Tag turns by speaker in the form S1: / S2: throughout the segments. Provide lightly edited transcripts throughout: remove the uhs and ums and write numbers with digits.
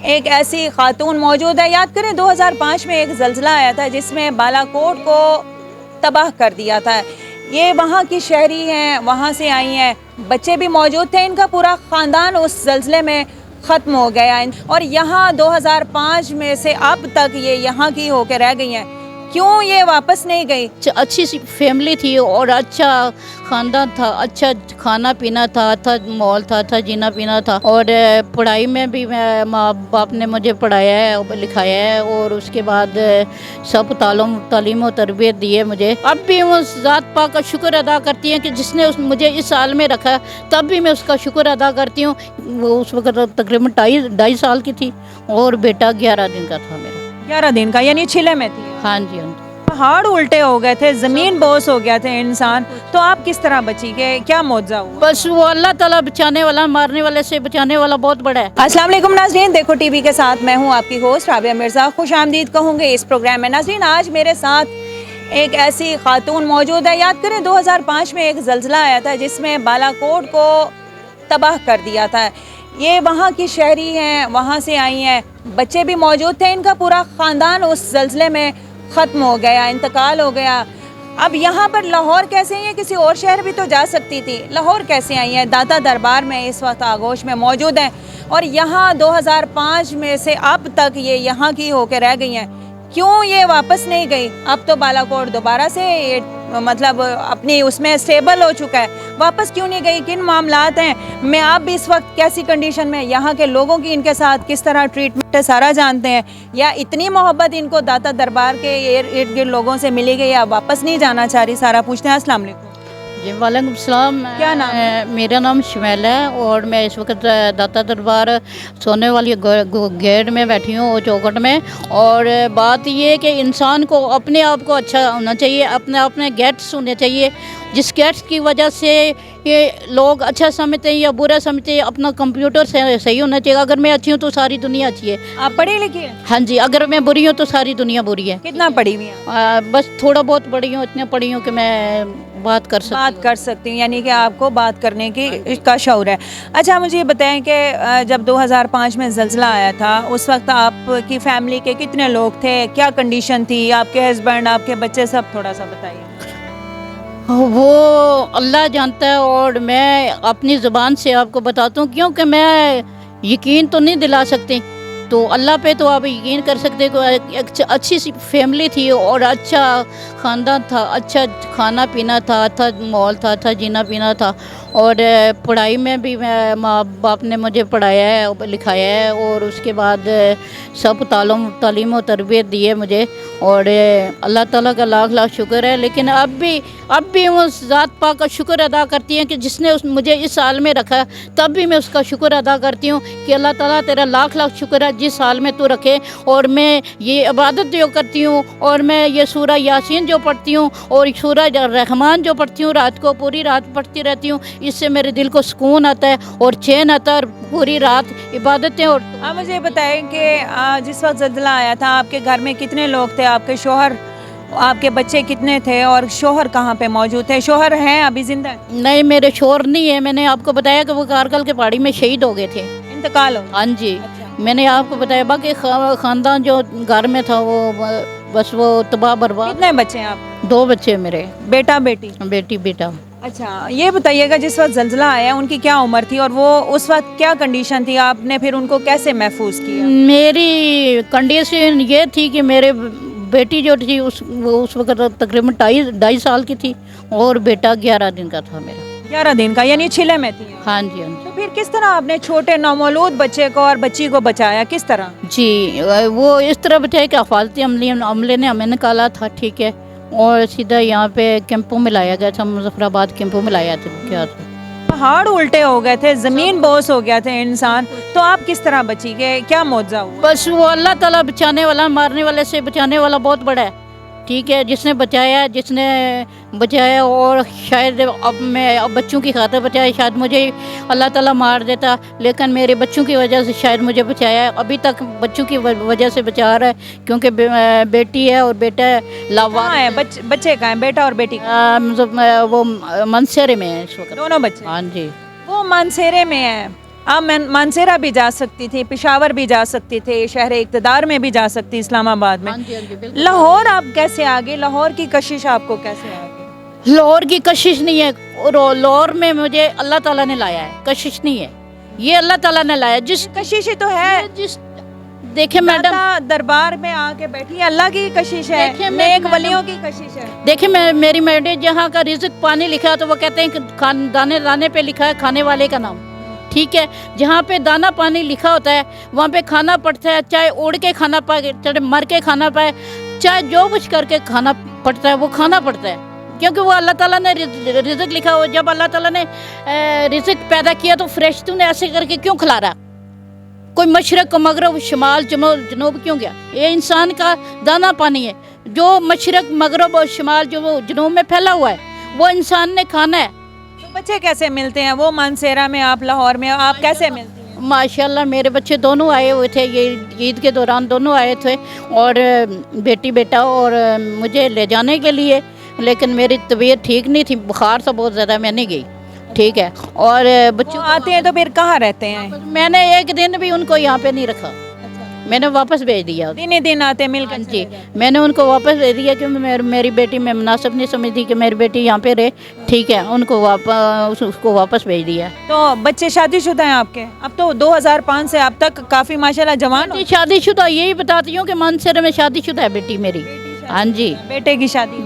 S1: एक ऐसी खातून मौजूद है। याद करें 2005 में एक ज़ल्ज़ला आया था जिसमें बालाकोट को तबाह कर दिया था। ये वहाँ की शहरी हैं, वहाँ से आई हैं, बच्चे भी मौजूद थे, इनका पूरा ख़ानदान उस ज़ल्ज़ले में ख़त्म हो गया। और यहाँ 2005 में से अब तक ये यहाँ की होकर रह गई हैं। क्यों ये वापस नहीं गई?
S2: अच्छी सी फैमिली थी और अच्छा ख़ानदान था, अच्छा खाना पीना था, अच्छा माहौल था, अच्छा जीना पीना था। और पढ़ाई में भी माँ बाप ने मुझे पढ़ाया है, लिखाया है और उसके बाद सब तालीम और तरबियत दी है मुझे। अब भी मैं उस ज़ात पाक का शुक्र अदा करती हैं कि जिसने मुझे इस हाल में रखा, तब भी मैं उसका शुक्र अदा करती हूँ। वो उस वक्त तकरीबन 2.5 साल की थी और बेटा 11 दिन का था मेरा।
S1: 11 दिन का, यानी छिले में थी।
S2: हाँ जी, हाँ जी।
S1: पहाड़ उल्टे हो गए थे, जमीन बोस हो गया थे इंसान, तो आप किस तरह बची गए? क्या मौजज़ा हुआ?
S2: बस वो अल्लाह ताला बचाने वाला, मारने वाले से बचाने वाला बहुत बड़ा है।
S1: अस्सलाम वालेकुम नाज़रीन, देखो टीवी के साथ मैं हूँ आपकी होस्ट राबिया मिर्ज़ा। खुश आमदीद कहूँगी इस प्रोग्राम में। नाज़रीन, आज मेरे साथ एक ऐसी खातून मौजूद है। याद करें 2005 में एक ज़ल्ज़ला आया था जिसमें बालाकोट को तबाह कर दिया था। ये वहाँ की शहरी हैं, वहाँ से आई हैं, बच्चे भी मौजूद थे, इनका पूरा ख़ानदान उस ज़ल्ज़ले में ख़त्म हो गया, इंतकाल हो गया। अब यहाँ पर लाहौर कैसे आई हैं? किसी और शहर भी तो जा सकती थी, लाहौर कैसे आई हैं? दाता दरबार में इस वक्त आगोश में मौजूद हैं और यहाँ 2005 में से अब तक ये यहाँ की होकर रह गई हैं। क्यों ये वापस नहीं गई? अब तो बालाकोट दोबारा से मतलब अपनी उसमें स्टेबल हो चुका है, वापस क्यों नहीं गई? किन मामलात हैं? मैं आप भी इस वक्त कैसी कंडीशन में, यहाँ के लोगों की इनके साथ किस तरह ट्रीटमेंट है, सारा जानते हैं। या इतनी मोहब्बत इनको दाता दरबार के इर्द गिर्द लोगों से मिली गई या वापस नहीं जाना चाह रही, सारा पूछते हैं। अस्सलाम वालेकुम।
S2: जी वालेकुम सलाम।
S1: क्या नाम है?
S2: मेरा नाम शमैला है और मैं इस वक्त दाता दरबार सोने वाली गेट में बैठी हूँ और चौखट में। और बात ये है कि इंसान को अपने आप को अच्छा होना चाहिए, अपने गेट्स होने चाहिए, जिस गेट्स की वजह से ये लोग अच्छा समझते हैं या बुरा समझते हैं। अपना कंप्यूटर सही होना चाहिए। अगर मैं अच्छी हूँ तो सारी दुनिया अच्छी है।
S1: आप पढ़ी लिखी हैं?
S2: हाँ जी। अगर मैं बुरी हूँ तो सारी दुनिया बुरी है।
S1: कितना पढ़ी हुई हैं?
S2: बस थोड़ा बहुत पढ़ी हूँ, इतने पढ़ी हूँ कि मैं बात कर सकती
S1: हूँ, यानी कि आपको बात करने की इसका शौर है। अच्छा, मुझे ये बताएं कि जब 2005 में ज़ल्ज़ला आया था उस वक्त आपकी फैमिली के कितने लोग थे, क्या कंडीशन थी, आपके हस्बैंड, आपके बच्चे, सब थोड़ा सा बताइए।
S2: वो अल्लाह जानता है और मैं अपनी ज़ुबान से आपको बताता हूँ, क्योंकि मैं यकीन तो नहीं दिला सकती, तो अल्लाह पे तो आप यकीन कर सकते हो। एक अच्छी सी फैमिली थी और अच्छा ख़ानदान था, अच्छा खाना पीना था, अच्छा माहौल था, अच्छा जीना पीना था। और पढ़ाई में भी माँ बाप ने मुझे पढ़ाया है, लिखाया है और उसके बाद सब तालीम और तरबियत दी है मुझे। और अल्लाह ताला का लाख लाख शुक्र है। लेकिन अब भी उस ज़ात पाक का शुक्र अदा करती हैं कि जिसने मुझे इस हाल में रखा, तब भी मैं उसका शुक्र अदा करती हूँ कि अल्लाह ताला तेरा लाख लाख शुक्र है जिस हाल में तू रखे। और मैं ये इबादत जो करती हूँ और मैं ये सूरह यासीन जो पढ़ती हूँ और सूरह रहमान जो पढ़ती हूँ, रात को पूरी रात पढ़ती रहती हूँ, इससे मेरे दिल को सुकून आता है और चैन आता है और पूरी रात इबादतें। और
S1: आप मुझे बताएं कि जिस वक्त ज़ल्ज़ला आया था आपके घर में कितने लोग थे, आपके शोहर, आपके बच्चे कितने थे और शोहर कहाँ पे मौजूद थे? शोहर हैं अभी जिंदा?
S2: नहीं, मेरे शोहर नहीं है। मैंने आपको बताया कि वो कारगिल के पहाड़ी में शहीद हो गए थे,
S1: इंतकाल हो।
S2: हाँ जी।
S1: अच्छा।
S2: मैंने आपको बताया बाकी ख़ानदान जो घर में था वो बस वो तबाह बर्बाद।
S1: कितने बच्चे हैं आप?
S2: 2 बच्चे मेरे,
S1: बेटा बेटी?
S2: बेटा।
S1: अच्छा, ये बताइएगा जिस वक्त ज़ल्ज़ला आया उनकी क्या उम्र थी और वो उस वक्त क्या कंडीशन थी, आपने फिर उनको कैसे महफूज किया?
S2: मेरी कंडीशन ये थी कि मेरे बेटी जो थी वो उस वक्त तकरीबन 2.5 साल की थी और बेटा 11 दिन का था मेरा।
S1: 11 दिन का, यानी छिले में थी?
S2: हाँ जी, हाँ जी।
S1: तो फिर किस तरह आपने छोटे नौमौलूद बच्चे को और बच्ची को बचाया, किस तरह?
S2: जी, वो इस तरह बचाया कि हिफाजती अमले ने हमें निकाला था, ठीक है, और सीधा यहाँ पे कैंपों में लाया गया था, मुजफ्फराबाद कैंपों में लाया था। क्या था,
S1: पहाड़ उल्टे हो गए थे, जमीन बोस हो गया थे इंसान, तो आप किस तरह बची गए? क्या मौजज़ा हुआ?
S2: बस वो अल्लाह ताला बचाने वाला, मारने वाले से बचाने वाला बहुत बड़ा है, ठीक है। जिसने बचाया और शायद अब बच्चों की खातिर बचाया, शायद मुझे अल्लाह ताला मार देता, लेकिन मेरे बच्चों की वजह से शायद मुझे बचाया है। अभी तक बच्चों की वजह से बचा रहा है, क्योंकि बेटी है और बेटा
S1: कहाँ है? बच्चे कहाँ हैं, बेटा और बेटी?
S2: वो मनसेरे में है इस वक्त,
S1: दोनों बच्चे?
S2: हाँ जी।
S1: वो मानसेरे में है। आप मानसेरा भी जा सकती थी, पेशावर भी जा सकती थी, शहर इक़्तिदार में भी जा सकती, इस्लामाबाद में।
S2: हाँ जी, बिल्कुल।
S1: लाहौर आप कैसे आ गए? लाहौर की कशिश आपको कैसे आ गई?
S2: लाहौर की कशिश नहीं है, और लाहौर में मुझे अल्लाह ताला ने लाया है, कशिश नहीं है, ये अल्लाह ताला ने लाया। जिस
S1: कशिश ही तो है,
S2: जिस देखिए मैडम,
S1: दाता दरबार में आके बैठी है, अल्लाह की कशिश है,
S2: देखिए
S1: नेक
S2: मैडम,
S1: वलियों की कशिश है।
S2: देखिए मेरी मैडम, जहाँ का रिज़्क पानी लिखा है तो वो कहते हैं कि दाने दाने पे लिखा है खाने वाले का नाम, ठीक है। जहाँ पे दाना पानी लिखा होता है वहाँ पे खाना पड़ता है, चाहे उड़ के खाना पाए, चाहे मर के खाना पाए, चाहे जो कुछ करके खाना पड़ता है, वो खाना पड़ता है, क्योंकि वो अल्लाह ताला ने रिज़्क लिखा हो। जब अल्लाह ताला ने रिज़्क पैदा किया तो फरिश्तों ने ऐसे करके क्यों खिला रहा? कोई मशरक़ मगरब शुमाल जनूब क्यों गया? ये इंसान का दाना पानी है, जो मशरक़ मगरब और शुमाल जो जनूब में फैला हुआ है वो इंसान ने खाना है।
S1: तो बच्चे कैसे मिलते हैं? वो मानसेरा में, आप लाहौर में, आप कैसे मिलती हैं?
S2: माशाल्लाह मेरे बच्चे दोनों आए हुए थे, ये ईद के दौरान दोनों आए थे, और बेटी बेटा, और मुझे ले जाने के लिए, लेकिन मेरी तबीयत ठीक नहीं थी, बुखार था बहुत ज़्यादा, मैं नहीं गई, ठीक है। और बच्चों
S1: आते हैं तो फिर कहाँ रहते हैं?
S2: मैंने एक दिन भी उनको यहाँ पे नहीं रखा, मैंने वापस भेज दिया।
S1: दिन ही दिन आते मिलकर
S2: हाँ
S1: चले
S2: जी,
S1: जाते।
S2: मैंने उनको वापस भेज दिया, क्योंकि मेरी बेटी मैं मुनासिब नहीं समझती कि मेरी बेटी यहाँ पे रहे, ठीक है, उनको उसको वापस भेज दिया।
S1: तो बच्चे शादीशुदा हैं आपके? अब तो 2005 से अब तक काफ़ी माशाल्लाह जवान हो।
S2: जी शादीशुदा, यही बताती हूँ कि मानसरे में शादीशुदा है बेटी मेरी। हाँ जी,
S1: बेटे की शादी?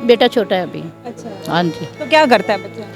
S2: बेटा छोटा है अभी।
S1: अच्छा,
S2: हाँ जी,
S1: तो क्या करता है बच्चा?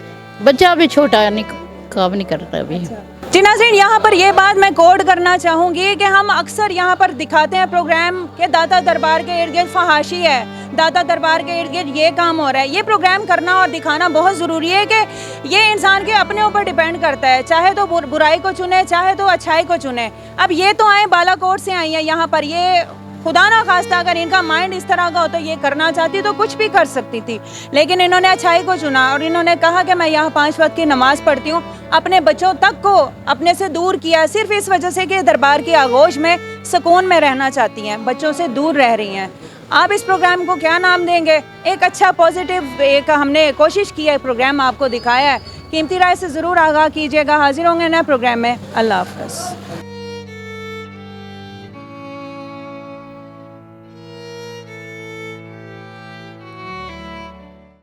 S2: बच्चा अभी छोटा है, नहीं काम नहीं करता अभी।
S1: जी नाज़रीन, यहाँ पर ये बात मैं कोड करना चाहूँगी कि हम अक्सर यहाँ पर दिखाते हैं प्रोग्राम के दाता दरबार के इर्द गिर्द फहाशी है, दाता दरबार के इर्द गिर्द ये काम हो रहा है। ये प्रोग्राम करना और दिखाना बहुत ज़रूरी है कि ये इंसान के अपने ऊपर डिपेंड करता है, चाहे तो बुराई को चुने, चाहे तो अच्छाई को चुने। अब ये तो आए बालाकोट से आई हैं यहाँ पर, ये खुदा ना खास्ता अगर इनका माइंड इस तरह का हो तो ये करना चाहती तो कुछ भी कर सकती थी, लेकिन इन्होंने अच्छाई को चुना और इन्होंने कहा कि मैं यहाँ 5 वक्त की नमाज़ पढ़ती हूँ। अपने बच्चों तक को अपने से दूर किया सिर्फ इस वजह से कि दरबार की आगोश में सुकून में रहना चाहती हैं, बच्चों से दूर रह रही हैं। आप इस प्रोग्राम को क्या नाम देंगे? एक अच्छा पॉजिटिव एक हमने कोशिश की है, प्रोग्राम आपको दिखाया है। कीमती राय से ज़रूर आगाह कीजिएगा। हाजिर होंगे नए प्रोग्राम में। अल्लाह हाफ़िज़।